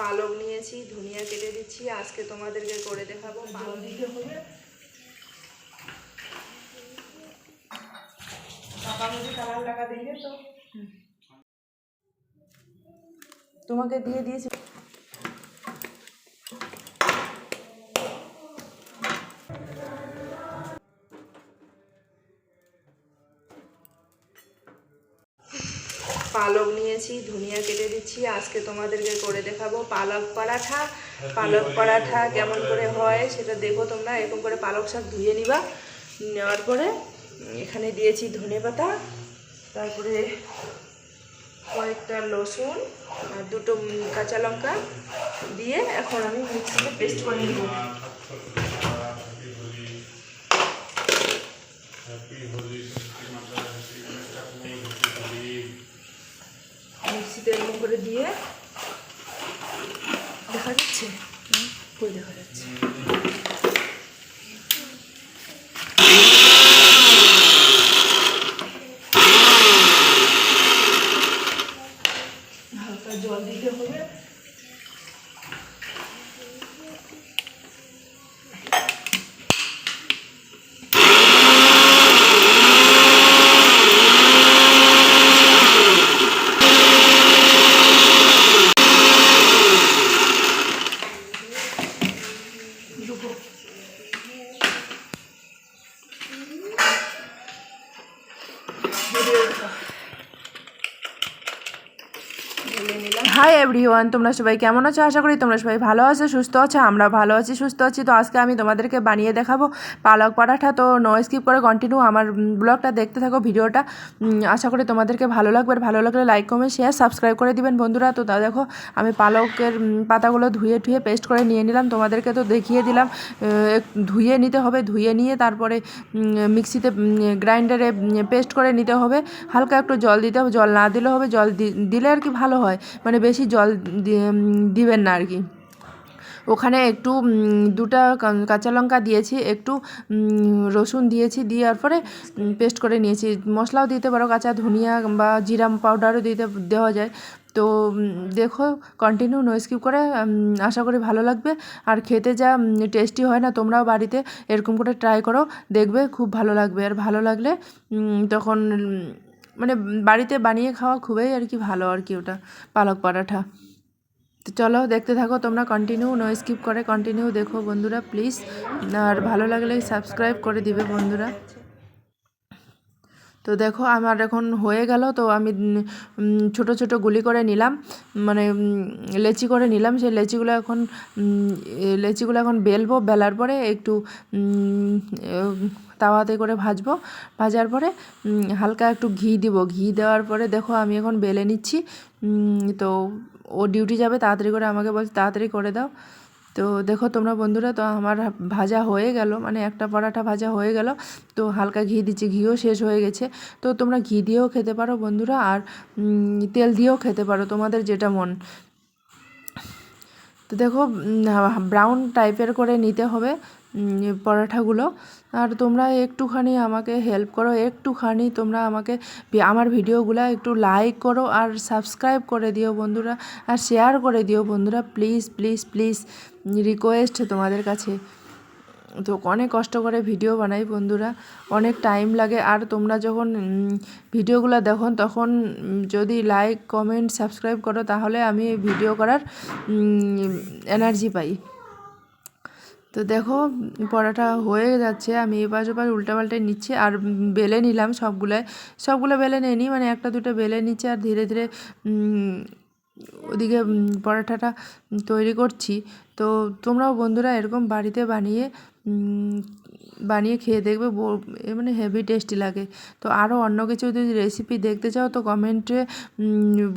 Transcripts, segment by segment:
পালক নিয়েছি, ধনিয়া কেটে দিচ্ছি, আজকে তোমাদেরকে করে দেখাবো। পালক দিতে হবে, কালার লাগা দিয়ে তো তোমাকে দিয়ে দিয়েছি। পালক নিয়েছি, ধনিয়া কেটে দিচ্ছি, আজকে তোমাদেরকে করে দেখাবো পালক পরাঠা। পালক পরাঠা কেমন করে হয় সেটা দেখো তোমরা। এরকম করে পালক শাক ধুয়ে নিবা, নেওয়ার পরে এখানে দিয়েছি ধনেপাতা, তারপরে কয়েকটা রসুন আর দুটো কাঁচা লঙ্কা দিয়ে এখন আমি মিক্সিতে পেস্ট করে নেব। মিক্সিতে এরকম করে দিয়ে দেখা যাচ্ছে, ফুল দেখা যাচ্ছে। হালকা জল দিতে হবে। হাই এভরিওয়ান, তোমরা সবাই কেমন আছো? আশা করি তোমরা সবাই ভালো আছো, সুস্থ আছো। আমরা ভালো আছি, সুস্থ আছি। তো আজকে আমি তোমাদেরকে বানিয়ে দেখাবো পালক পরাঠা। তো নো স্কিপ করে কন্টিনিউ আমার ব্লগটা দেখতে থাকো, ভিডিওটা। আশা করি তোমাদেরকে ভালো লাগবে। আর ভালো লাগলে লাইক, কমেন্ট, শেয়ার, সাবস্ক্রাইব করে দিবেন বন্ধুরা। তো তা দেখো, আমি পালকের পাতাগুলো ধুয়ে পেস্ট করে নিয়ে নিলাম। তোমাদেরকে তো দেখিয়ে দিলাম, ধুয়ে নিতে হবে। ধুয়ে নিয়ে তারপরে মিক্সিতে গ্রাইন্ডারে পেস্ট করে নিতে হবে। হালকা একটু জল দিতে হবে, জল না দিলে হবে, জল দিলে আর কি ভালো হয়, মানে বেশি জল দিবেন না আর কি। ওখানে একটু দুটা কাঁচা লঙ্কা দিয়েছি, একটু রসুন দিয়েছি, দেওয়ার পরে পেস্ট করে নিয়েছি। মশলাও দিতে পারো, কাঁচা ধনিয়া বা জিরা পাউডারও দেওয়া যায়। তো দেখো, কন্টিনিউ নো স্কিপ করে, আশা করি ভালো লাগবে। আর খেতে যা টেস্টি হয় না, তোমরাও বাড়িতে এরকম করে ট্রাই করো, দেখবে খুব ভালো লাগবে। আর ভালো লাগলে তখন মানে বাড়িতে বানিয়ে খাওয়া খুবই আর কি ভালো আর কি ওটা পালক পরাঠা। তো চলো দেখতে থাকো তোমরা, কন্টিনিউ নো স্কিপ করে কন্টিনিউ দেখো বন্ধুরা প্লিজ। আর ভালো লাগলে সাবস্ক্রাইব করে দিবে বন্ধুরা। তো দেখো আমার এখন হয়ে গেল। তো আমি ছোট ছোট গুলি করে নিলাম, মানে লেচি করে নিলাম। সেই লেচিগুলো এখন বেলবো। বেলার পরে একটু তাওয়াতে করে ভাজবো। ভাজার পরে হালকা একটু ঘি দিব। ঘি দেওয়ার পরে দেখো আমি এখন বেলে নিচ্ছি। তো ও ডিউটি যাবে, তাড়াতাড়ি করে আমাকে বলছে তাড়াতাড়ি করে দাও। তো দেখো তোমরা বন্ধুরা, তো আমার ভাজা হয়ে গেল, মানে একটা পরাঠা ভাজা হয়ে গেল। তো হালকা ঘি দিচ্ছি, ঘিও শেষ হয়ে গেছে। তো তোমরা ঘি দিয়েও খেতে পারো বন্ধুরা, আর তেল দিয়েও খেতে পারো, তোমাদের যেটা মন। তো দেখো ব্রাউন টাইপের করে নিতে হবে পরাঠাগুলো। আর তোমরা একটুখানি আমাকে হেল্প করো, একটুখানি তোমরা আমাকে আমার ভিডিওগুলো একটু লাইক করো আর সাবস্ক্রাইব করে দিও বন্ধুরা, আর শেয়ার করে দিও বন্ধুরা, প্লিজ প্লিজ প্লিজ, রিকোয়েস্ট তোমাদের কাছে। তো অনেক কষ্ট করে ভিডিও বানাই বন্ধুরা, অনেক টাইম লাগে। আর তোমরা যখন ভিডিওগুলো দেখো তখন যদি লাইক, কমেন্ট, সাবস্ক্রাইব করো, তাহলে আমি ভিডিও করার এনার্জি পাই। তো দেখো পরাঠা হয়ে যাচ্ছে, আমি এপাশ ওপাশ উল্টাপাল্টে নিচ্ছি আর বেলে নিলাম। সবগুলো বেলে নিই, মানে একটা দুটো বেলে নিচ্ছে আর ধীরে ধীরে ওদিকে পরাঠাটা তৈরি করছি। তো তোমরাও বন্ধুরা এরকম বাড়িতে বানিয়ে খেয়ে দেখবে, মানে হেভি টেস্টি লাগে। তো আরও অন্য কিছু যদি রেসিপি দেখতে চাও তো কমেন্টে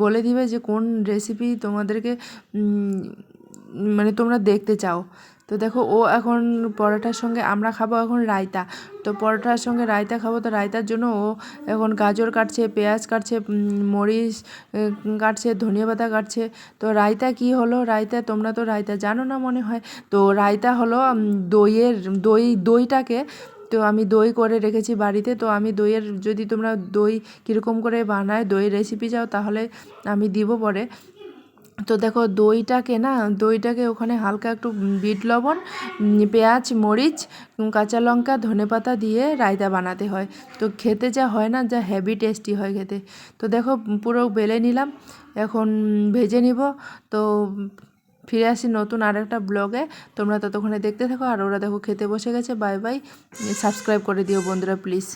বলে দিবে যে কোন রেসিপি তোমাদেরকে মানে তোমরা দেখতে চাও। তো দেখো ও এখন পরোটার সঙ্গে আমরা খাবো এখন রায়তা। তো পরোটার সঙ্গে রায়তা খাবো, তো রায়তার জন্য ও এখন গাজর কাটছে, পেঁয়াজ কাটছে, মরিচ কাটছে, ধনিয়াপাতা কাটছে। তো রায়তা কি হলো, রায়তা তোমরা তো রায়তা জানো না মনে হয়। তো রায়তা হলো দইটাকে, তো আমি দই করে রেখেছি বাড়িতে। তো আমি দইয়ের, যদি তোমরা দই কীরকম করে বানায় দইয়ের রেসিপি চাও তাহলে আমি দিব পরে। তো দেখো দইটাকে ওখানে হালকা একটু বিট লবণ, পেঁয়াজ, মরিচ, কাঁচা লঙ্কা, ধনেপাতা দিয়ে রায়তা বানাতে হয়। তো খেতে যা হয় না, যা হেভি টেস্টি হয় খেতে। তো দেখো পুরো বেলে নিলাম, এখন ভেজে নিব। তো ফিরে আসি নতুন আরেকটা ব্লগে, তোমরা ততক্ষণে দেখতে থাকো। আর ওরা দেখো খেতে বসে গেছে। বাই বাই, সাবস্ক্রাইব করে দিও বন্ধুরা প্লিজ।